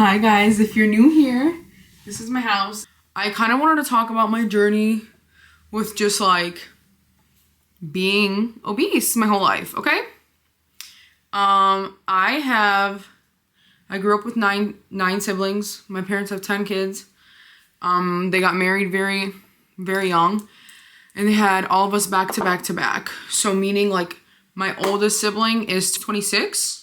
Hi guys, if you're new here, this is my house. I kind of wanted to talk about my journey with just like being obese my whole life, okay? I grew up with nine siblings. My parents have 10 kids. They got married very, very young, and they had all of us back to back to back. So meaning like my oldest sibling is 26.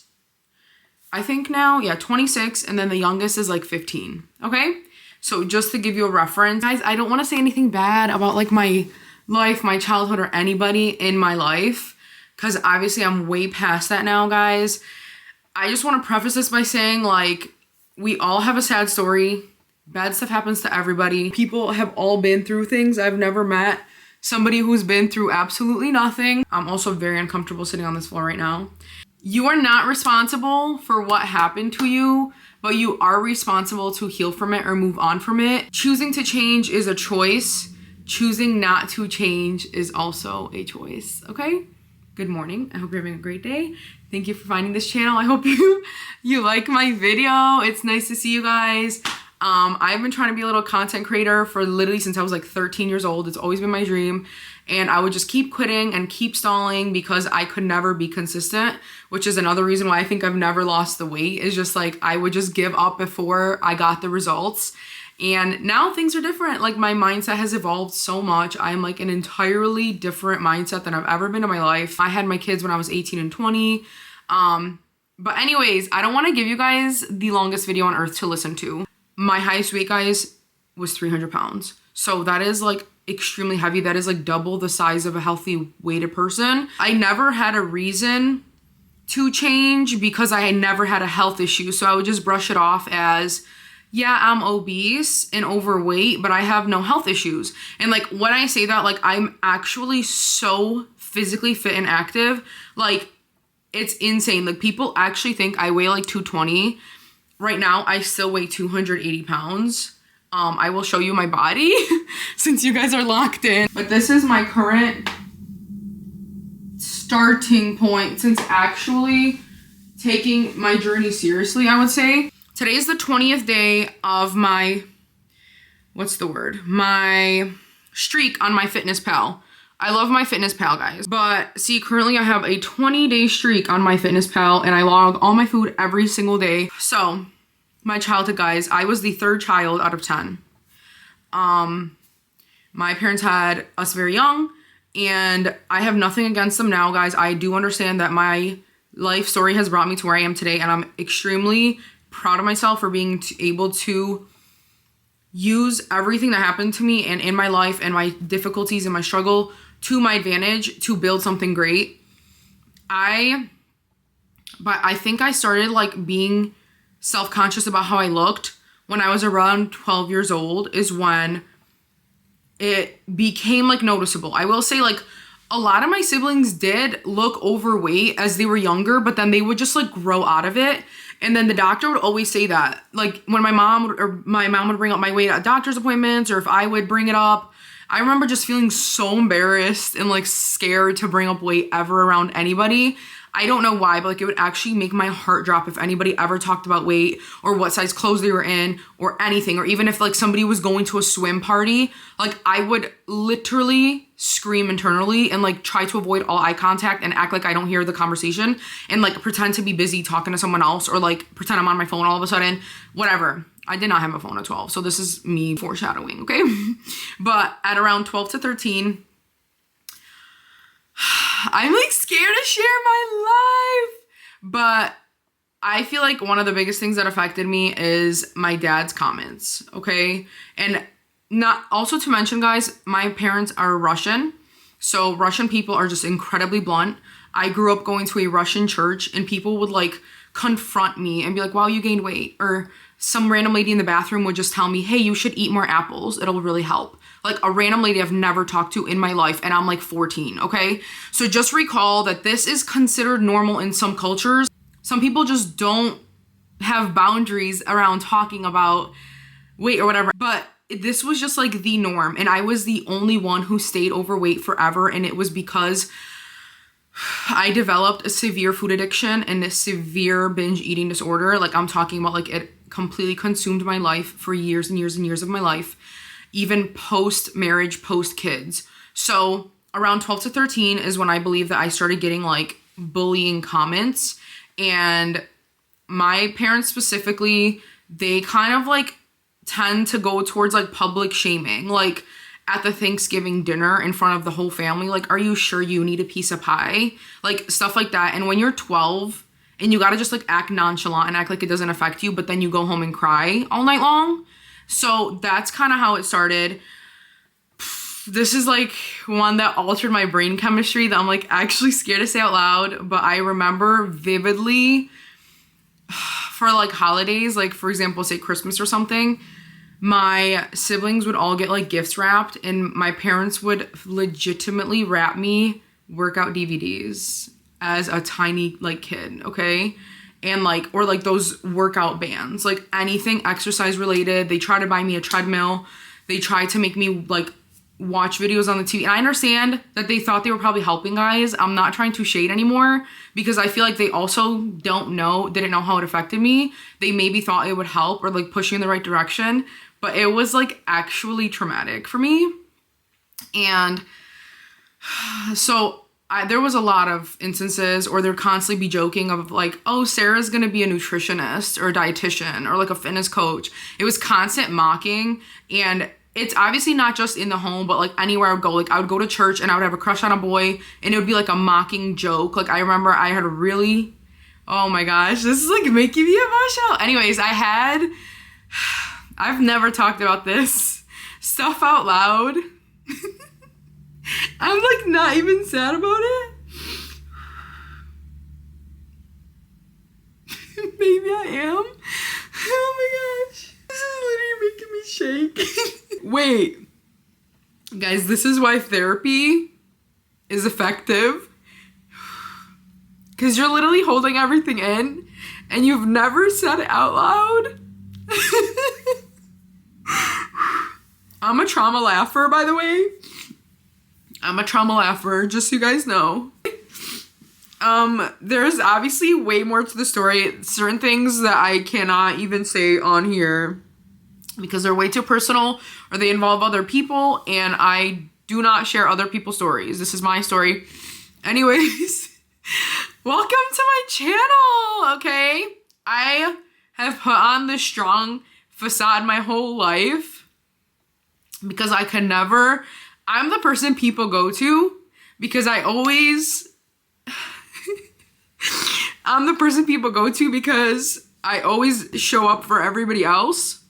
I think now, yeah, 26, and then the youngest is like 15, okay? So just to give you a reference, guys, I don't want to say anything bad about like my life, my childhood, or anybody in my life, because obviously I'm way past that now, guys. I just want to preface this by saying like, we all have a sad story. Bad stuff happens to everybody. People have all been through things. I've never met somebody who's been through absolutely nothing. I'm also very uncomfortable sitting on this floor right now. You are not responsible for what happened to you, but you are responsible to heal from it or move on from it. Choosing to change is a choice. Choosing not to change is also a choice, okay? Good morning. I hope you're having a great day. Thank you for finding this channel. I hope you like my video. It's nice to see you guys. I've been trying to be a little content creator for literally since I was like 13 years old. It's always been my dream. And I would just keep quitting and keep stalling because I could never be consistent, which is another reason why I think I've never lost the weight, is just like I would just give up before I got the results. And now things are different. Like my mindset has evolved so much. I'm like an entirely different mindset than I've ever been in my life. I had my kids when I was 18 and 20. But anyways, I don't want to give you guys the longest video on earth to listen to. My highest weight, guys, was 300 pounds. So that is like extremely heavy. That is like double the size of a healthy weighted person. I never had a reason to change because I had never had a health issue. So I would just brush it off as, yeah, I'm obese and overweight, but I have no health issues. And like when I say that, like I'm actually so physically fit and active. Like it's insane. Like people actually think I weigh like 220. Right now, I still weigh 280 pounds. I will show you my body since you guys are locked in. But this is my current starting point since actually taking my journey seriously, I would say. Today is the 20th day of my, my streak on MyFitnessPal. I love MyFitnessPal, guys. But see, currently I have a 20-day streak on MyFitnessPal and I log all my food every single day. So my childhood, guys, I was the third child out of 10. My parents had us very young and I have nothing against them now, guys. I do understand that my life story has brought me to where I am today and I'm extremely proud of myself for being able to use everything that happened to me and in my life and my difficulties and my struggle to my advantage to build something great. But I think I started like being self-conscious about how I looked when I was around 12 years old is when it became like noticeable. I will say like a lot of my siblings did look overweight as they were younger, but then they would just like grow out of it. And then the doctor would always say that, like when my mom would bring up my weight at doctor's appointments, or if I would bring it up, I remember just feeling so embarrassed and like scared to bring up weight ever around anybody. I don't know why, but like it would actually make my heart drop if anybody ever talked about weight or what size clothes they were in or anything. Or even if like somebody was going to a swim party, like I would literally scream internally and like try to avoid all eye contact and act like I don't hear the conversation and like pretend to be busy talking to someone else or like pretend I'm on my phone all of a sudden, whatever. I did not have a phone at 12. So this is me foreshadowing, okay? But at around 12 to 13, I'm like scared to share my life. But I feel like one of the biggest things that affected me is my dad's comments, okay? And not also to mention, guys, my parents are Russian. So Russian people are just incredibly blunt. I grew up going to a Russian church and people would like confront me and be like, wow, you gained weight. Or some random lady in the bathroom would just tell me, hey, you should eat more apples. It'll really help. Like a random lady I've never talked to in my life and I'm like 14, okay? So just recall that this is considered normal in some cultures. Some people just don't have boundaries around talking about weight or whatever. But this was just like the norm. And I was the only one who stayed overweight forever. And it was because I developed a severe food addiction and a severe binge eating disorder. Like I'm talking about like it completely consumed my life for years and years and years of my life, even post-marriage, post-kids. So around 12 to 13 is when I believe that I started getting like bullying comments. And my parents specifically, they kind of like tend to go towards like public shaming, like at the Thanksgiving dinner in front of the whole family, like, are you sure you need a piece of pie? Like stuff like that. And when you're 12 and you gotta just like act nonchalant and act like it doesn't affect you, but then you go home and cry all night long. So that's kind of how it started. This is like one that altered my brain chemistry that I'm like actually scared to say out loud, but I remember vividly for like holidays, like for example, say Christmas or something, my siblings would all get like gifts wrapped and my parents would legitimately wrap me workout DVDs as a tiny like kid, okay? And like, or like those workout bands, like anything exercise related. They tried to buy me a treadmill. They tried to make me like watch videos on the TV. And I understand that they thought they were probably helping guys. I'm not trying to shade anymore because I feel like they also didn't know how it affected me. They maybe thought it would help or like push you in the right direction, but it was like actually traumatic for me. And so there was a lot of instances, or they'd constantly be joking of like, oh, Sarah's gonna be a nutritionist or a dietitian or like a fitness coach. It was constant mocking. And it's obviously not just in the home, but like anywhere I would go. Like I would go to church and I would have a crush on a boy and it would be like a mocking joke. Like I remember I had a really, oh my gosh, this is like making me emotional. Anyways, I've never talked about this stuff out loud. I'm like not even sad about it. Maybe I am. Oh my gosh. This is literally making me shake. Wait. Guys, this is why therapy is effective. Because you're literally holding everything in and you've never said it out loud. I'm a trauma laugher, by the way. I'm a trauma laugher, just so you guys know. There's obviously way more to the story. Certain things that I cannot even say on here because they're way too personal or they involve other people, and I do not share other people's stories. This is my story. Anyways, welcome to my channel, okay? I have put on this strong facade my whole life because I can never... I'm the person people go to because I'm the person people go to because I always show up for everybody else.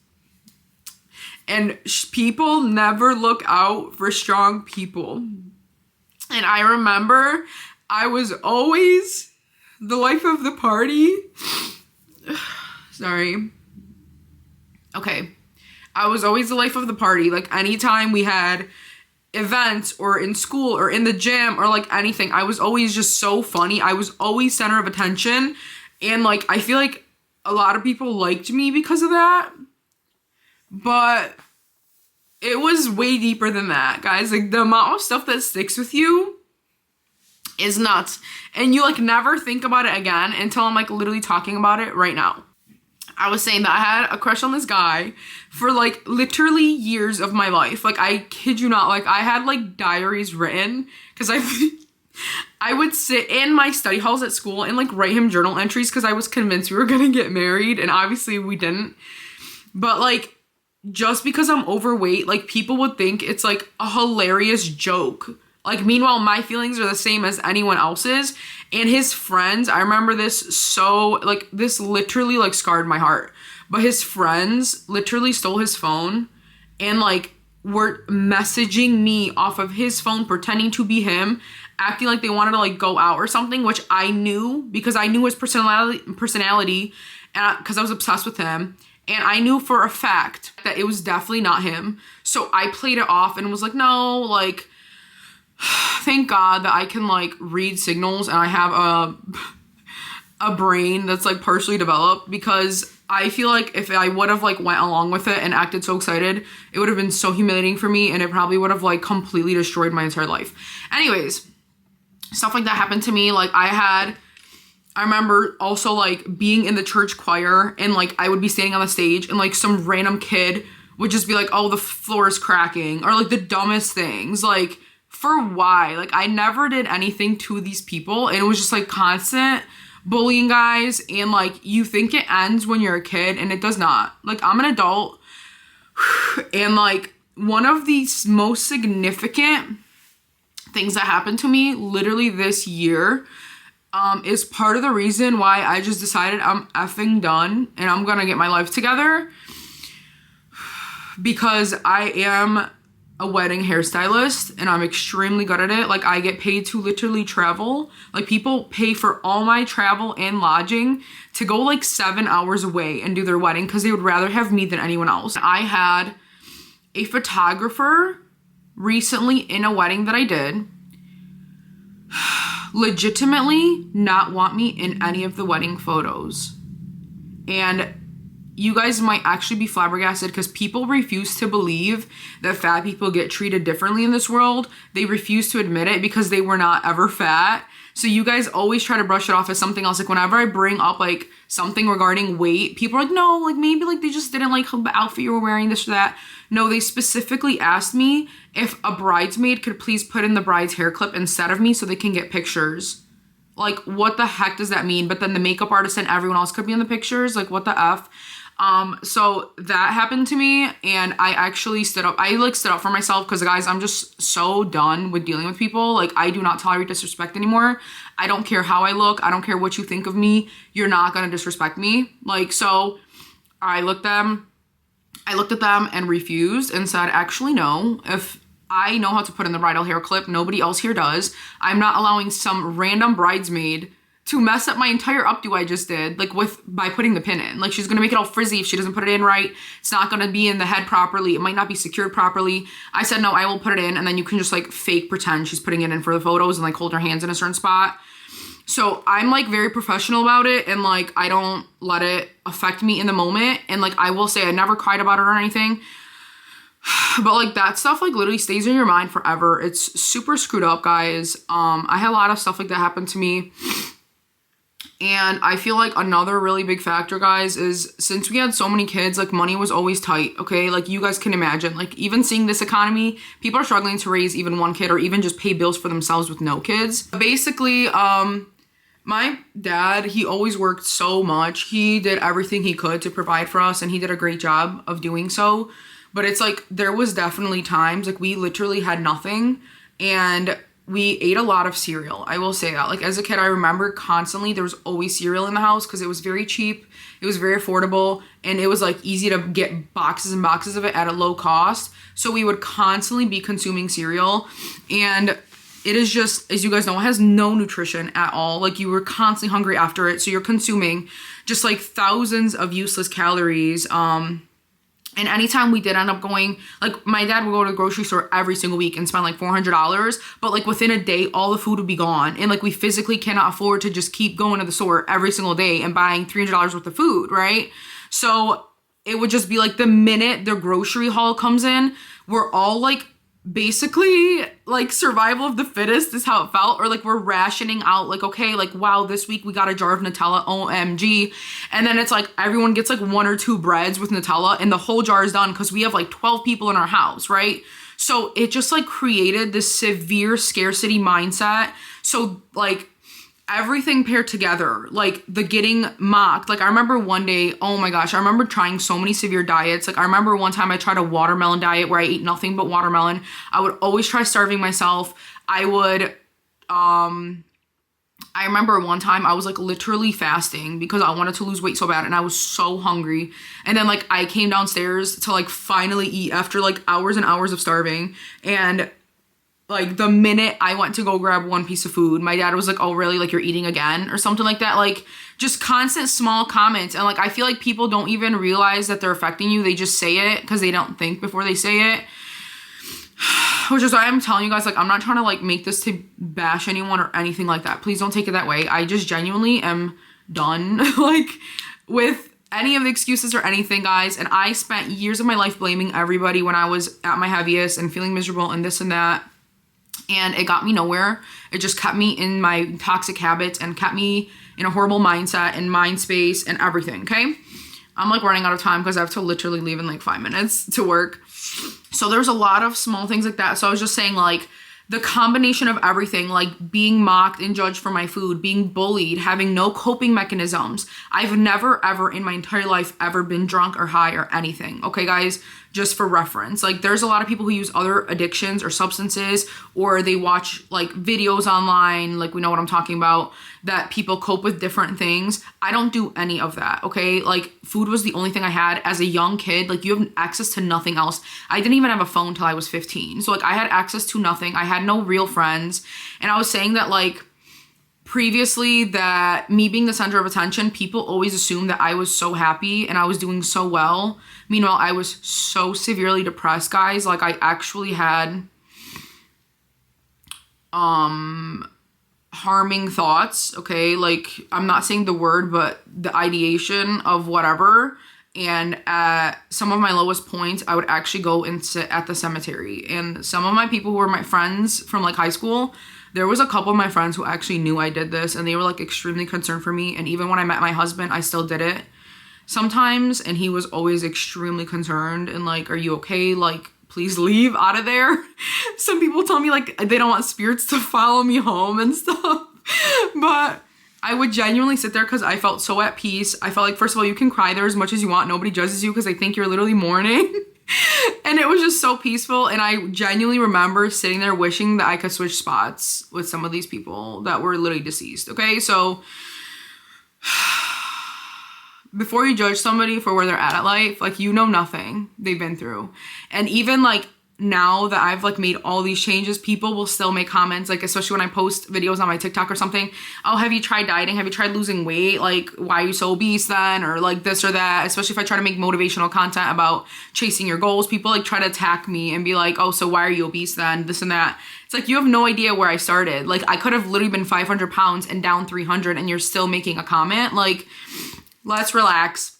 And people never look out for strong people. And I remember I was always the life of the party. Sorry. Okay. I was always the life of the party. Like anytime we had events or in school or in the gym or like anything, I was always just so funny. I was always center of attention. And like, I feel like a lot of people liked me because of that. But it was way deeper than that, guys. Like the amount of stuff that sticks with you is nuts. And you like never think about it again until I'm like literally talking about it right now. I was saying that I had a crush on this guy for like literally years of my life. Like I kid you not, like I had like diaries written because I would sit in my study halls at school and like write him journal entries because I was convinced we were gonna get married, and obviously we didn't. But like just because I'm overweight, like people would think it's like a hilarious joke. Like meanwhile, my feelings are the same as anyone else's. And his friends, I remember this so, like, this literally, like, scarred my heart. But his friends literally stole his phone and, like, were messaging me off of his phone, pretending to be him, acting like they wanted to, like, go out or something, which I knew because I knew his personality, and because I was obsessed with him. And I knew for a fact that it was definitely not him. So I played it off and was like, no, like... Thank God that I can like read signals and I have a brain that's like partially developed, because I feel like if I would have like went along with it and acted so excited, it would have been so humiliating for me and it probably would have like completely destroyed my entire life. Anyways, stuff like that happened to me. Like I had I remember also like being in the church choir and like I would be standing on the stage and like some random kid would just be like, oh, the floor is cracking, or like the dumbest things. Like, for why? Like, I never did anything to these people, and it was just like constant bullying, guys. And like, you think it ends when you're a kid, and it does not. Like, I'm an adult, and like one of the most significant things that happened to me literally this year is part of the reason why I just decided I'm effing done and I'm gonna get my life together, because I am a wedding hairstylist and I'm extremely good at it. Like, I get paid to literally travel. Like, people pay for all my travel and lodging to go like 7 hours away and do their wedding because they would rather have me than anyone else. I had a photographer recently in a wedding that I did legitimately not want me in any of the wedding photos. And you guys might actually be flabbergasted because people refuse to believe that fat people get treated differently in this world. They refuse to admit it because they were not ever fat. So you guys always try to brush it off as something else. Like, whenever I bring up like something regarding weight, people are like, no, like maybe like they just didn't like the outfit you were wearing, this or that. No, they specifically asked me if a bridesmaid could please put in the bride's hair clip instead of me so they can get pictures. Like, what the heck does that mean? But then the makeup artist and everyone else could be in the pictures. Like, what the F? So that happened to me, and I actually stood up. I like stood up for myself because, guys, I'm just so done with dealing with people. Like, I do not tolerate disrespect anymore. I don't care how I look. I don't care what you think of me. You're not gonna disrespect me. Like, so I looked at them and refused and said, actually, no. If I know how to put in the bridal hair clip, nobody else here does. I'm not allowing some random bridesmaid to mess up my entire updo I just did, like by putting the pin in. Like, she's gonna make it all frizzy if she doesn't put it in right. It's not gonna be in the head properly. It might not be secured properly. I said, no, I will put it in, and then you can just like fake pretend she's putting it in for the photos and like hold her hands in a certain spot. So I'm like very professional about it, and like I don't let it affect me in the moment. And like, I will say I never cried about it or anything. But like, that stuff like literally stays in your mind forever. It's super screwed up, guys. I had a lot of stuff like that happen to me. And I feel like another really big factor, guys, is since we had so many kids, like money was always tight, okay? Like, you guys can imagine, like, even seeing this economy, people are struggling to raise even one kid or even just pay bills for themselves with no kids. Basically, my dad, he always worked so much. He did everything he could to provide for us, and he did a great job of doing so. But it's like, there was definitely times, like, we literally had nothing, and we ate a lot of cereal. I will say that. Like, as a kid, I remember constantly there was always cereal in the house because it was very cheap. It was very affordable, and it was like easy to get boxes and boxes of it at a low cost. So we would constantly be consuming cereal, and it is just, as you guys know, it has no nutrition at all. Like, you were constantly hungry after it. So you're consuming just like thousands of useless calories. And anytime we did end up going, like, my dad would go to the grocery store every single week and spend like $400, but like within a day, all the food would be gone. And like, we physically cannot afford to just keep going to the store every single day and buying $300 worth of food, right? So it would just be like, the minute the grocery haul comes in, we're all like, basically like survival of the fittest is how it felt. Or like, we're rationing out, like, okay, like, wow, this week we got a jar of Nutella, OMG. And then it's like everyone gets like 1 or 2 breads with Nutella and the whole jar is done because we have like 12 people in our house, right? So it just like created this severe scarcity mindset. So like, everything paired together, like the getting mocked. Like, I remember one day, oh my gosh, I remember trying so many severe diets. Like, I remember one time I tried a watermelon diet where I ate nothing but watermelon. I would always try starving myself. I remember one time I was like literally fasting because I wanted to lose weight so bad and I was so hungry. And then like, I came downstairs to like finally eat after like hours and hours of starving, and like, the minute I went to go grab one piece of food, my dad was like, oh, really? Like, you're eating again? Or something like that. Like, just constant small comments. And like, I feel like people don't even realize that they're affecting you. They just say it because they don't think before they say it. Which is why I'm telling you guys, like, I'm not trying to like make this to bash anyone or anything like that. Please don't take it that way. I just genuinely am done like with any of the excuses or anything, guys. And I spent years of my life blaming everybody when I was at my heaviest and feeling miserable and this and that. And it got me nowhere. It just kept me in my toxic habits and kept me in a horrible mindset and mind space and everything, okay? I'm like running out of time because I have to literally leave in like 5 minutes to work. So there's a lot of small things like that. So I was just saying, like, the combination of everything, like being mocked and judged for my food, being bullied, having no coping mechanisms. I've never, ever in my entire life ever been drunk or high or anything. Okay, guys, just for reference. Like, there's a lot of people who use other addictions or substances, or they watch like videos online, like we know what I'm talking about, that people cope with different things. I don't do any of that, okay? Like, food was the only thing I had as a young kid. Like, you have access to nothing else. I didn't even have a phone till I was 15. So like, I had access to nothing. I had no real friends. And I was saying that, like, previously, that me being the center of attention, people always assumed that I was so happy and I was doing so well. Meanwhile, I was so severely depressed, guys. Like, I actually had harming thoughts, okay? Like, I'm not saying the word, but the ideation of whatever. And at some of my lowest points, I would actually go and sit at the cemetery. And some of my people who were my friends from like high school, there was a couple of my friends who actually knew I did this, and they were like extremely concerned for me. And even when I met my husband, I still did it sometimes, and he was always extremely concerned and like, are you okay? Like, please leave out of there. Some people tell me like they don't want spirits to follow me home and stuff, but I would genuinely sit there because I felt so at peace. I felt like, first of all, you can cry there as much as you want. Nobody judges you because they think you're literally mourning. And it was just so peaceful. And I genuinely remember sitting there wishing that I could switch spots with some of these people that were literally deceased. Okay, so before you judge somebody for where they're at life, like, you know nothing they've been through. And even like now that I've like made all these changes, people will still make comments, like, especially when I post videos on my TikTok or something. Oh, have you tried dieting? Have you tried losing weight? Like, why are you so obese then? Or like this or that. Especially if I try to make motivational content about chasing your goals, people like try to attack me and be like, oh, so why are you obese then? This and that. It's like, you have no idea where I started. Like, I could have literally been 500 pounds and down 300 and you're still making a comment. Like, let's relax.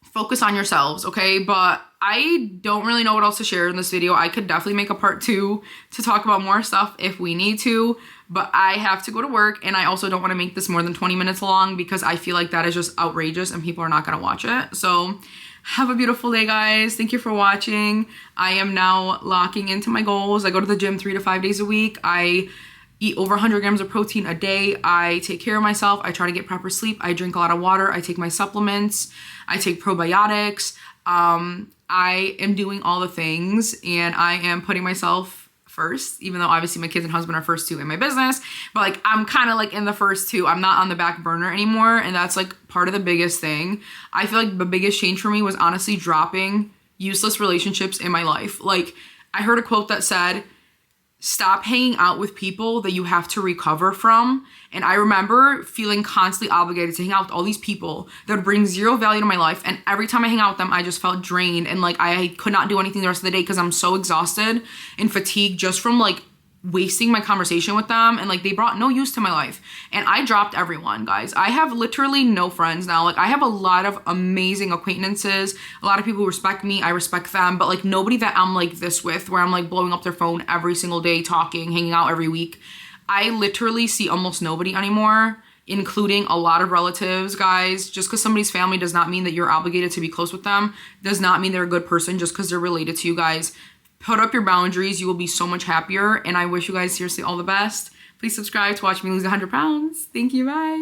Focus on yourselves, okay? But I don't really know what else to share in this video. I could definitely make a part 2 to talk about more stuff if we need to, but I have to go to work, and I also don't want to make this more than 20 minutes long because I feel like that is just outrageous and people are not going to watch it. So have a beautiful day, guys. Thank you for watching. I am now locking into my goals. I go to the gym 3 to 5 days a week. I eat over 100 grams of protein a day. I take care of myself. I try to get proper sleep. I drink a lot of water. I take my supplements. I take probiotics. I am doing all the things, and I am putting myself first, even though obviously my kids and husband are first too in my business, but like, I'm kind of like in the first two. I'm not on the back burner anymore. And that's like part of the biggest thing. I feel like the biggest change for me was honestly dropping useless relationships in my life. Like, I heard a quote that said, stop hanging out with people that you have to recover from. And I remember feeling constantly obligated to hang out with all these people that would bring zero value to my life. And every time I hang out with them, I just felt drained. And like, I could not do anything the rest of the day because I'm so exhausted and fatigued just from like wasting my conversation with them. And like, they brought no use to my life. And I dropped everyone, guys. I have literally no friends now. Like, I have a lot of amazing acquaintances, a lot of people who respect me. I respect them, but like nobody that I'm like this with, where I'm like blowing up their phone every single day, talking, hanging out every week. I literally see almost nobody anymore, including a lot of relatives, guys. Just because somebody's family does not mean that you're obligated to be close with them. Does not mean they're a good person just because they're related to you, guys. Put up your boundaries. You will be so much happier. And I wish you guys seriously all the best. Please subscribe to watch me lose 100 pounds. Thank you. Bye.